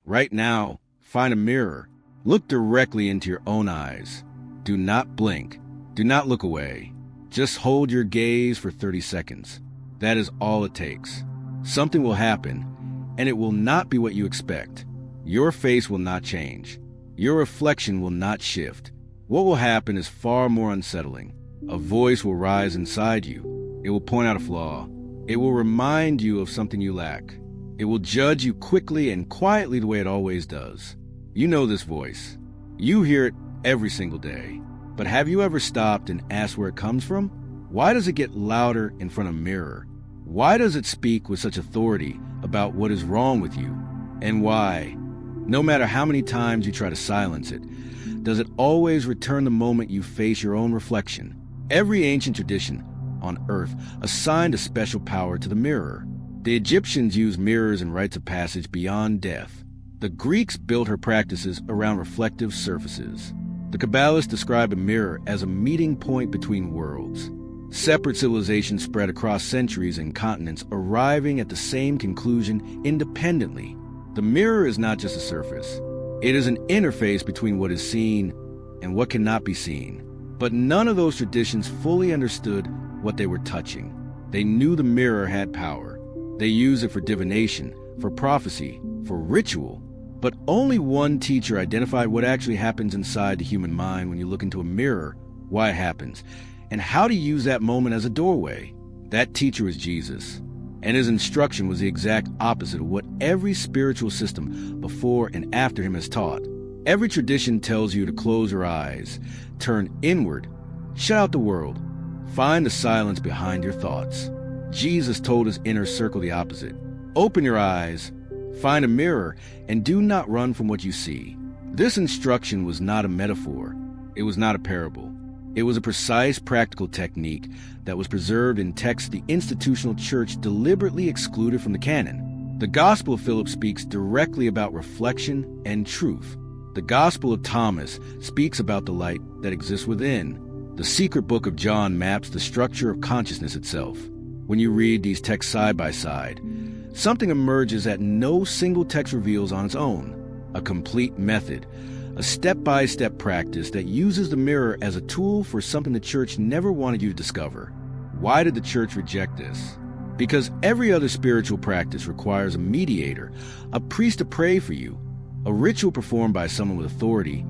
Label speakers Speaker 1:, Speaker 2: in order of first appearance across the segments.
Speaker 1: Right now, find a mirror. Look directly into your own eyes. Do not blink. Do not look away. Just hold your gaze for 30 seconds. That is all it takes. Something will happen, and it will not be what you expect. Your face will not change. Your reflection will not shift. What will happen is far more unsettling. A voice will rise inside you. It will point out a flaw. It will remind you of something you lack. It will judge you quickly and quietly the way it always does. You know this voice. You hear it every single day. But have you ever stopped and asked where it comes from? Why does it get louder in front of a mirror? Why does it speak with such authority about what is wrong with you? And why, no matter how many times you try to silence it, does it always return the moment you face your own reflection? Every ancient tradition on earth assigned a special power to the mirror. The Egyptians used mirrors and rites of passage beyond death. The Greeks built her practices around reflective surfaces. The Kabbalists describe a mirror as a meeting point between worlds. Separate civilizations spread across centuries and continents, arriving at the same conclusion independently. The mirror is not just a surface. It is an interface between what is seen and what cannot be seen. But none of those traditions fully understood what they were touching. They knew the mirror had power. They used it for divination, for prophecy, for ritual. But only one teacher identified what actually happens inside the human mind when you look into a mirror, why it happens, and how to use that moment as a doorway. That teacher was Jesus, and his instruction was the exact opposite of what every spiritual system before and after him has taught. Every tradition tells you to close your eyes, turn inward, shut out the world, find the silence behind your thoughts. Jesus told his inner circle the opposite. Open your eyes, find a mirror, and do not run from what you see. This instruction was not a metaphor. It was not a parable. It was a precise, practical technique that was preserved in texts the institutional church deliberately excluded from the canon. The Gospel of Philip speaks directly about reflection and truth. The Gospel of Thomas speaks about the light that exists within. The secret book of John maps the structure of consciousness itself. When you read these texts side by side, something emerges that no single text reveals on its own. A complete method, a step-by-step practice that uses the mirror as a tool for something the church never wanted you to discover. Why did the church reject this? Because every other spiritual practice requires a mediator, a priest to pray for you, a ritual performed by someone with authority,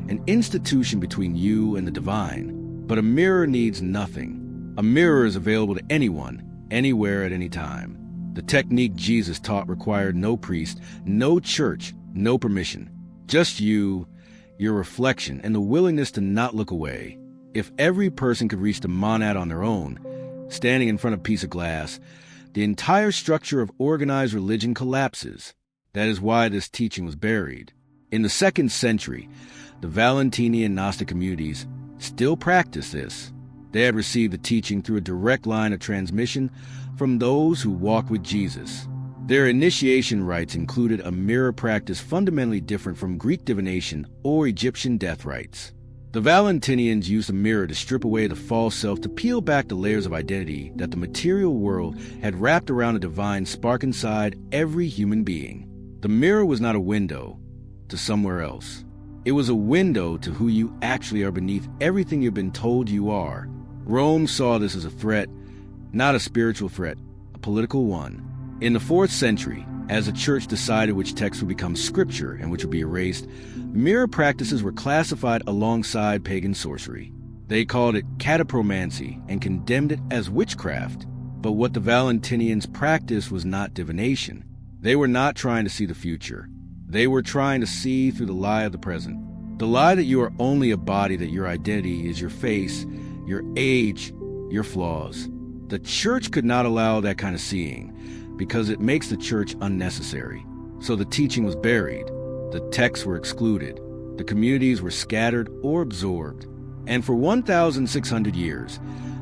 Speaker 1: an institution between you and the divine. But a mirror needs nothing. A mirror is available to anyone, anywhere at any time. The technique Jesus taught required no priest, no church, no permission. Just you, your reflection, and the willingness to not look away. If every person could reach the monad on their own, standing in front of a piece of glass, the entire structure of organized religion collapses. That is why this teaching was buried. In the 2nd century, the Valentinian Gnostic communities still practice this. They had received the teaching through a direct line of transmission from those who walked with Jesus. Their initiation rites included a mirror practice fundamentally different from Greek divination or Egyptian death rites. The Valentinians used a mirror to strip away the false self, to peel back the layers of identity that the material world had wrapped around a divine spark inside every human being. The mirror was not a window to somewhere else. It was a window to who you actually are beneath everything you've been told you are. Rome saw this as a threat, not a spiritual threat, a political one. In the 4th century, as the church decided which texts would become scripture and which would be erased, mirror practices were classified alongside pagan sorcery. They called it catapromancy and condemned it as witchcraft. But what the Valentinians practiced was not divination. They were not trying to see the future. They were trying to see through the lie of the present. The lie that you are only a body, that your identity is your face, your age, your flaws. The church could not allow that kind of seeing because it makes the church unnecessary. So the teaching was buried. The texts were excluded. The communities were scattered or absorbed. And for 1,600 years,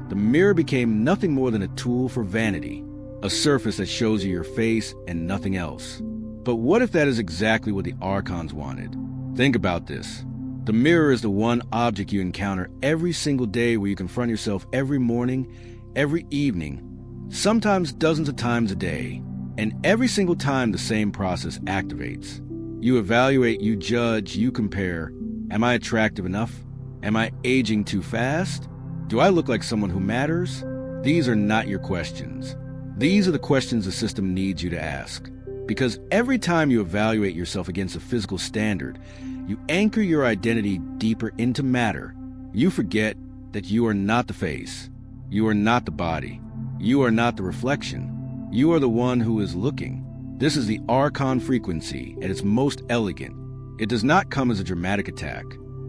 Speaker 1: the mirror became nothing more than a tool for vanity, a surface that shows you your face and nothing else. But what if that is exactly what the archons wanted? Think about this. The mirror is the one object you encounter every single day, where you confront yourself every morning, every evening, sometimes dozens of times a day, and every single time the same process activates. You evaluate, you judge, you compare. Am I attractive enough? Am I aging too fast? Do I look like someone who matters? These are not your questions. These are the questions the system needs you to ask. Because every time you evaluate yourself against a physical standard, you anchor your identity deeper into matter. You forget that you are not the face. You are not the body. You are not the reflection. You are the one who is looking. This is the Archon frequency at its most elegant. It does not come as a dramatic attack.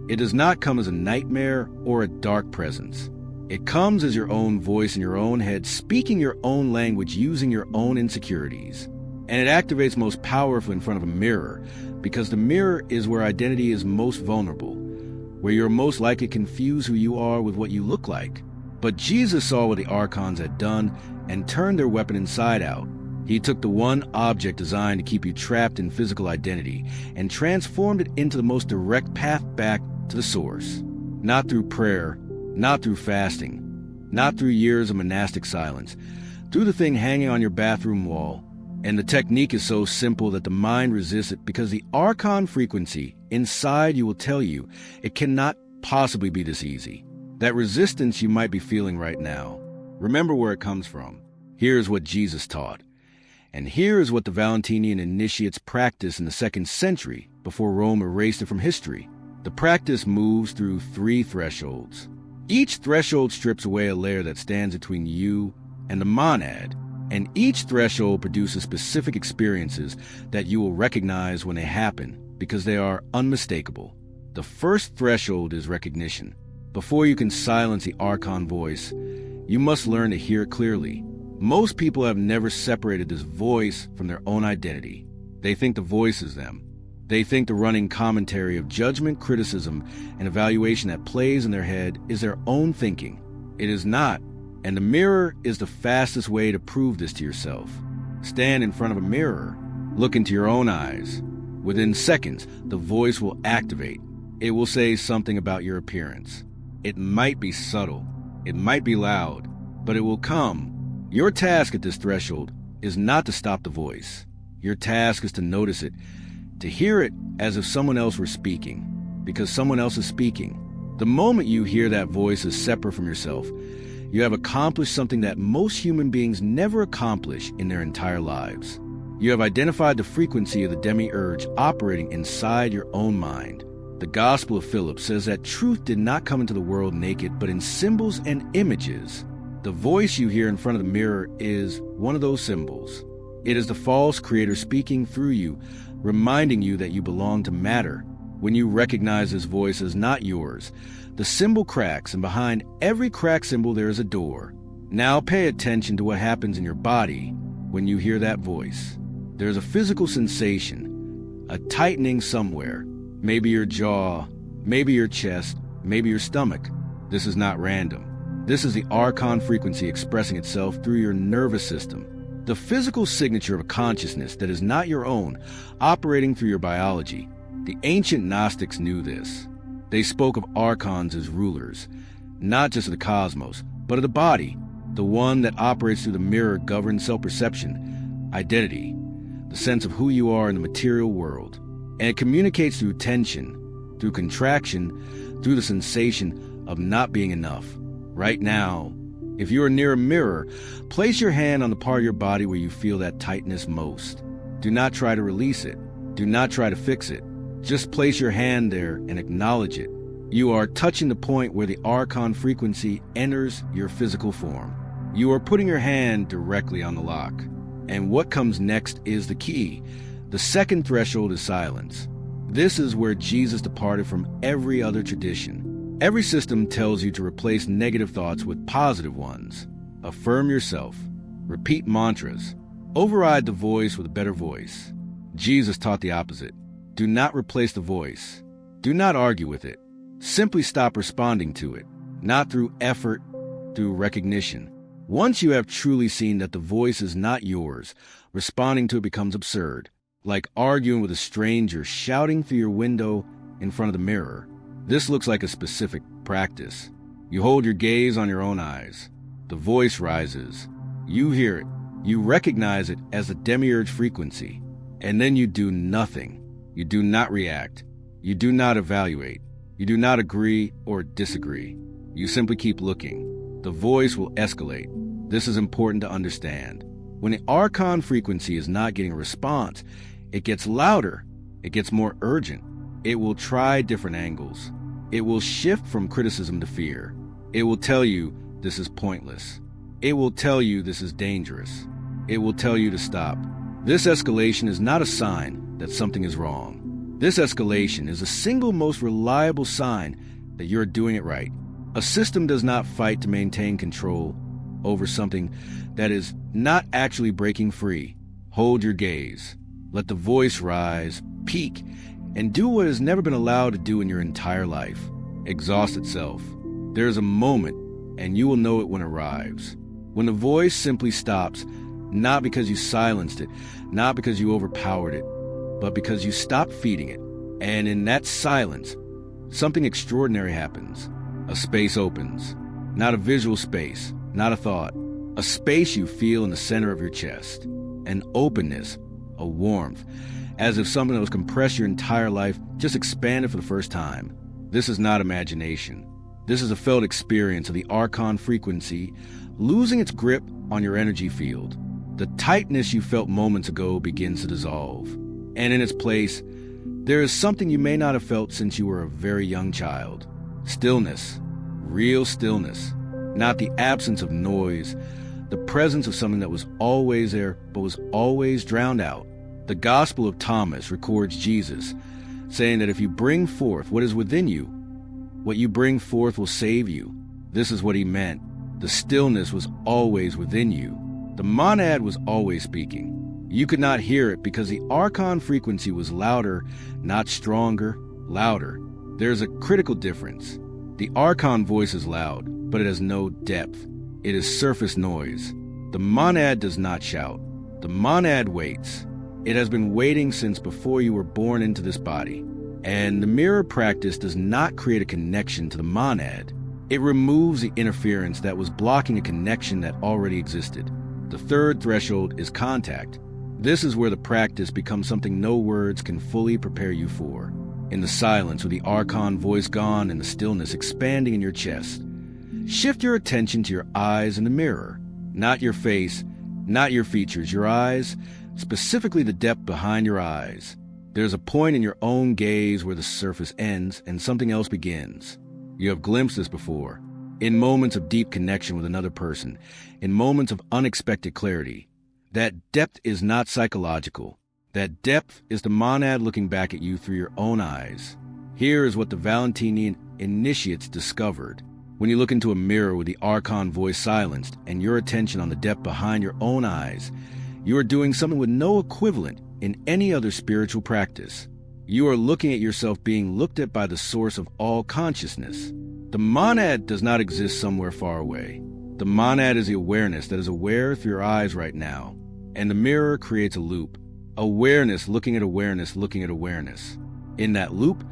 Speaker 1: It does not come as a nightmare or a dark presence. It comes as your own voice in your own head, speaking your own language, using your own insecurities. And it activates most powerfully in front of a mirror, because the mirror is where identity is most vulnerable, where you're most likely to confuse who you are with what you look like. But Jesus saw what the Archons had done and turned their weapon inside out. He took the one object designed to keep you trapped in physical identity and transformed it into the most direct path back to the source. Not through prayer, not through fasting, not through years of monastic silence, through the thing hanging on your bathroom wall. And the technique is so simple that the mind resists it, because the Archon frequency inside you will tell you it cannot possibly be this easy. That resistance you might be feeling right now, remember where it comes from. Here is what Jesus taught. And here is what the Valentinian initiates practiced in the 2nd century before Rome erased it from history. The practice moves through 3 thresholds. Each threshold strips away a layer that stands between you and the monad, and each threshold produces specific experiences that you will recognize when they happen, because they are unmistakable. The first threshold is recognition. Before you can silence the Archon voice, you must learn to hear clearly. Most people have never separated this voice from their own identity. They think the voice is them. They think the running commentary of judgment, criticism, and evaluation that plays in their head is their own thinking. It is not, and the mirror is the fastest way to prove this to yourself. Stand in front of a mirror, look into your own eyes. Within seconds, the voice will activate. It will say something about your appearance. It might be subtle, it might be loud, but it will come. Your task at this threshold is not to stop the voice. Your task is to notice it, to hear it as if someone else were speaking, because someone else is speaking. The moment you hear that voice as separate from yourself, you have accomplished something that most human beings never accomplish in their entire lives. You have identified the frequency of the demiurge operating inside your own mind. The Gospel of Philip says that truth did not come into the world naked, but in symbols and images. The voice you hear in front of the mirror is one of those symbols. It is the false creator speaking through you, reminding you that you belong to matter. When you recognize this voice as not yours, the symbol cracks, and behind every cracked symbol there is a door. Now pay attention to what happens in your body when you hear that voice. There is a physical sensation, a tightening somewhere. Maybe your jaw, maybe your chest, maybe your stomach. This is not random. This is the Archon frequency expressing itself through your nervous system. The physical signature of a consciousness that is not your own, operating through your biology. The ancient Gnostics knew this. They spoke of Archons as rulers, not just of the cosmos, but of the body. The one that operates through the mirror governs self-perception, identity, the sense of who you are in the material world. And it communicates through tension, through contraction, through the sensation of not being enough. Right now, if you are near a mirror, place your hand on the part of your body where you feel that tightness most. Do not try to release it. Do not try to fix it. Just place your hand there and acknowledge it. You are touching the point where the Archon frequency enters your physical form. You are putting your hand directly on the lock. And what comes next is the key. The second threshold is silence. This is where Jesus departed from every other tradition. Every system tells you to replace negative thoughts with positive ones. Affirm yourself. Repeat mantras. Override the voice with a better voice. Jesus taught the opposite. Do not replace the voice. Do not argue with it. Simply stop responding to it. Not through effort, through recognition. Once you have truly seen that the voice is not yours, responding to it becomes absurd. Like arguing with a stranger, shouting through your window in front of the mirror. This looks like a specific practice. You hold your gaze on your own eyes. The voice rises. You hear it. You recognize it as the demiurge frequency. And then you do nothing. You do not react. You do not evaluate. You do not agree or disagree. You simply keep looking. The voice will escalate. This is important to understand. When the archon frequency is not getting a response, it gets louder. It gets more urgent. It will try different angles. It will shift from criticism to fear. It will tell you this is pointless. It will tell you this is dangerous. It will tell you to stop. This escalation is not a sign that something is wrong. This escalation is the single most reliable sign that you're doing it right. A system does not fight to maintain control over something that is not actually breaking free. Hold your gaze. Let the voice rise, peak, and do what has never been allowed to do in your entire life. Exhaust itself. There is a moment, and you will know it when it arrives. When the voice simply stops, not because you silenced it, not because you overpowered it, but because you stopped feeding it. And in that silence, something extraordinary happens. A space opens. Not a visual space, not a thought. A space you feel in the center of your chest. An openness, a warmth, as if something that was compressed your entire life just expanded for the first time. This is not imagination. This is a felt experience of the archon frequency losing its grip on your energy field. The tightness you felt moments ago begins to dissolve. And in its place, there is something you may not have felt since you were a very young child. Stillness. Real stillness. Not the absence of noise. The presence of something that was always there but was always drowned out. The Gospel of Thomas records Jesus saying that if you bring forth what is within you, what you bring forth will save you. This is what he meant. The stillness was always within you. The monad was always speaking. You could not hear it because the archon frequency was louder, not stronger, louder. There's a critical difference. The archon voice is loud, but it has no depth. It is surface noise. The monad does not shout. The monad waits. It has been waiting since before you were born into this body. And the mirror practice does not create a connection to the monad. It removes the interference that was blocking a connection that already existed. The third threshold is contact. This is where the practice becomes something no words can fully prepare you for. In the silence, with the archon voice gone and the stillness expanding in your chest, shift your attention to your eyes in the mirror. Not your face, not your features, your eyes, specifically the depth behind your eyes. There's a point in your own gaze where the surface ends and something else begins. You have glimpsed this before. In moments of deep connection with another person, in moments of unexpected clarity. That depth is not psychological. That depth is the monad looking back at you through your own eyes. Here is what the Valentinian initiates discovered. When you look into a mirror with the archon voice silenced and your attention on the depth behind your own eyes, you are doing something with no equivalent in any other spiritual practice. You are looking at yourself being looked at by the source of all consciousness. The monad does not exist somewhere far away. The monad is the awareness that is aware through your eyes right now. And the mirror creates a loop. Awareness looking at awareness looking at awareness. In that loop,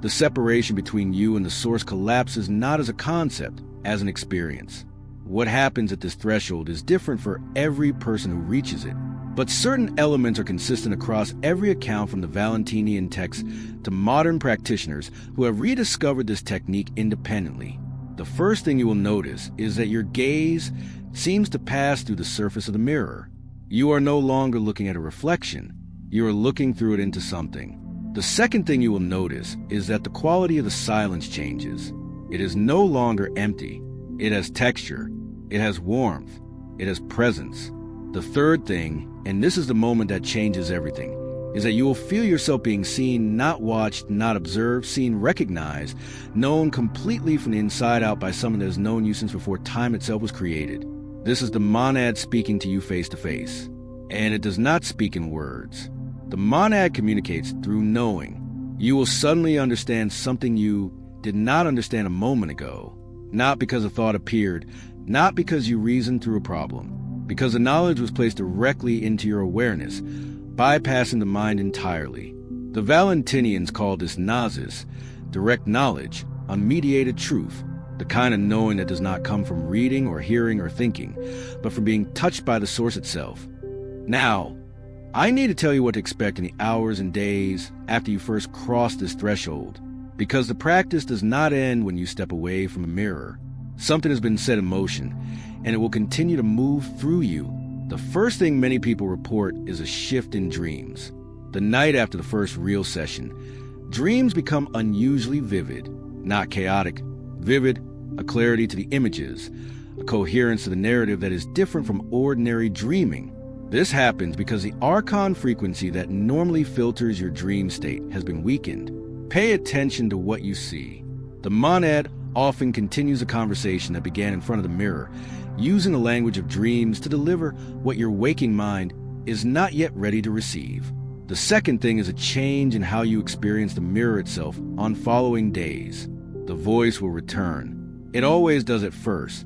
Speaker 1: the separation between you and the source collapses not as a concept, as an experience. What happens at this threshold is different for every person who reaches it. But certain elements are consistent across every account from the Valentinian text to modern practitioners who have rediscovered this technique independently. The first thing you will notice is that your gaze seems to pass through the surface of the mirror. You are no longer looking at a reflection. You are looking through it into something. The second thing you will notice is that the quality of the silence changes. It is no longer empty. It has texture. It has warmth. It has presence. The third thing, and this is the moment that changes everything, is that you will feel yourself being seen, not watched, not observed, seen, recognized, known completely from the inside out by someone that has known you since before time itself was created. This is the monad speaking to you face to face, and it does not speak in words. The monad communicates through knowing. You will suddenly understand something you did not understand a moment ago, not because a thought appeared, not because you reasoned through a problem, because the knowledge was placed directly into your awareness, bypassing the mind entirely. The Valentinians call this gnosis, direct knowledge, unmediated truth, the kind of knowing that does not come from reading or hearing or thinking, but from being touched by the source itself. Now, I need to tell you what to expect in the hours and days after you first cross this threshold, because the practice does not end when you step away from a mirror. Something has been set in motion, and it will continue to move through you. The first thing many people report is a shift in dreams. The night after the first real session, dreams become unusually vivid, not chaotic. Vivid, a clarity to the images, a coherence to the narrative that is different from ordinary dreaming. This happens because the archon frequency that normally filters your dream state has been weakened. Pay attention to what you see. The monad often continues a conversation that began in front of the mirror, using the language of dreams to deliver what your waking mind is not yet ready to receive. The second thing is a change in how you experience the mirror itself on following days. The voice will return. It always does at first,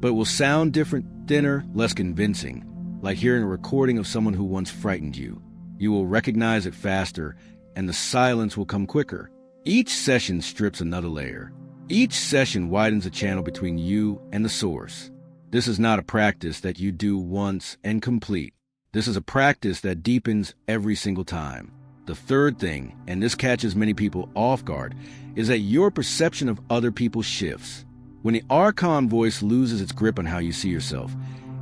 Speaker 1: but it will sound different, thinner, less convincing, like hearing a recording of someone who once frightened you. You will recognize it faster, and the silence will come quicker. Each session strips another layer. Each session widens the channel between you and the source. This is not a practice that you do once and complete. This is a practice that deepens every single time. The third thing, and this catches many people off guard, is that your perception of other people shifts. When the archon voice loses its grip on how you see yourself,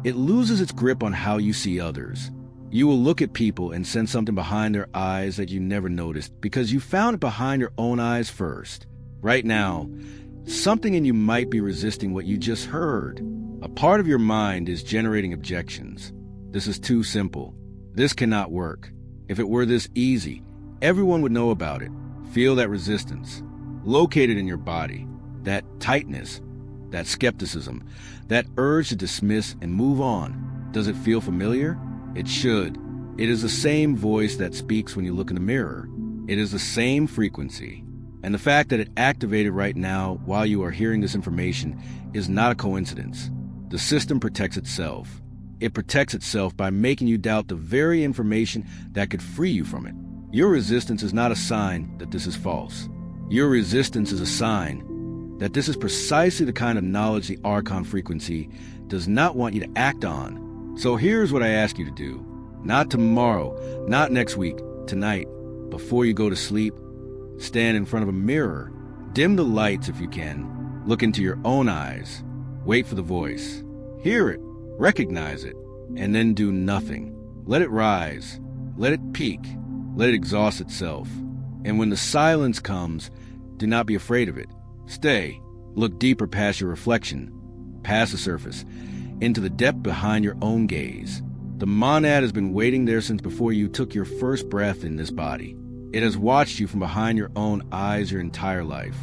Speaker 1: it loses its grip on how you see others. You will look at people and sense something behind their eyes that you never noticed because you found it behind your own eyes first. Right now, something in you might be resisting what you just heard. A part of your mind is generating objections. This is too simple. This cannot work. If it were this easy, everyone would know about it. Feel that resistance, located in your body, that tightness, that skepticism, that urge to dismiss and move on. Does it feel familiar? It should. It is the same voice that speaks when you look in the mirror. It is the same frequency. And the fact that it activated right now while you are hearing this information is not a coincidence. The system protects itself. It protects itself by making you doubt the very information that could free you from it. Your resistance is not a sign that this is false. Your resistance is a sign that this is precisely the kind of knowledge the archon frequency does not want you to act on. So here's what I ask you to do. Not tomorrow, not next week, tonight, before you go to sleep, stand in front of a mirror, dim the lights if you can, look into your own eyes, wait for the voice, hear it, recognize it, and then do nothing. Let it rise, let it peak, let it exhaust itself. And when the silence comes, do not be afraid of it. Stay, look deeper past your reflection, past the surface, into the depth behind your own gaze. The monad has been waiting there since before you took your first breath in this body. It has watched you from behind your own eyes your entire life,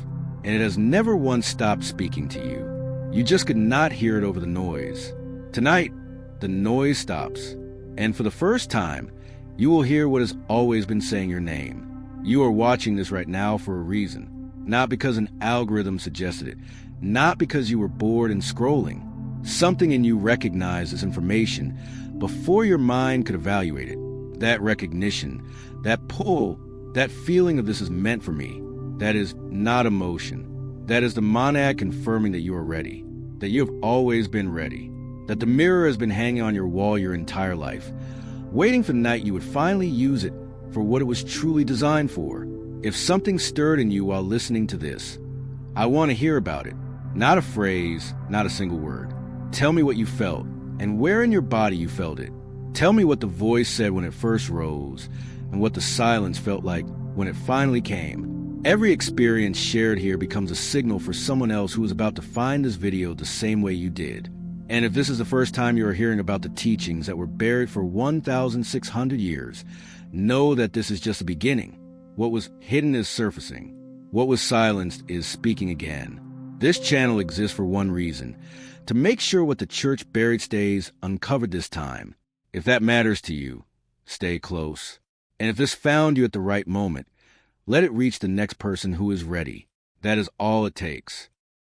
Speaker 1: and it has never once stopped speaking to you. You just could not hear it over the noise. Tonight, the noise stops, and for the first time, you will hear what has always been saying your name. You are watching this right now for a reason, not because an algorithm suggested it, not because you were bored and scrolling. Something in you recognized this information before your mind could evaluate it. That recognition, that pull, that feeling of this is meant for me, that is not emotion. That is the monad confirming that you are ready, that you have always been ready, that the mirror has been hanging on your wall your entire life, waiting for the night you would finally use it for what it was truly designed for. If something stirred in you while listening to this, I want to hear about it. Not a phrase, not a single word. Tell me what you felt, and where in your body you felt it. Tell me what the voice said when it first rose, and what the silence felt like when it finally came. Every experience shared here becomes a signal for someone else who is about to find this video the same way you did. And if this is the first time you are hearing about the teachings that were buried for 1,600 years, know that this is just the beginning. What was hidden is surfacing. What was silenced is speaking again. This channel exists for one reason: to make sure what the church buried stays uncovered this time. If that matters to you, stay close. And if this found you at the right moment, let it reach the next person who is ready. That is all it takes.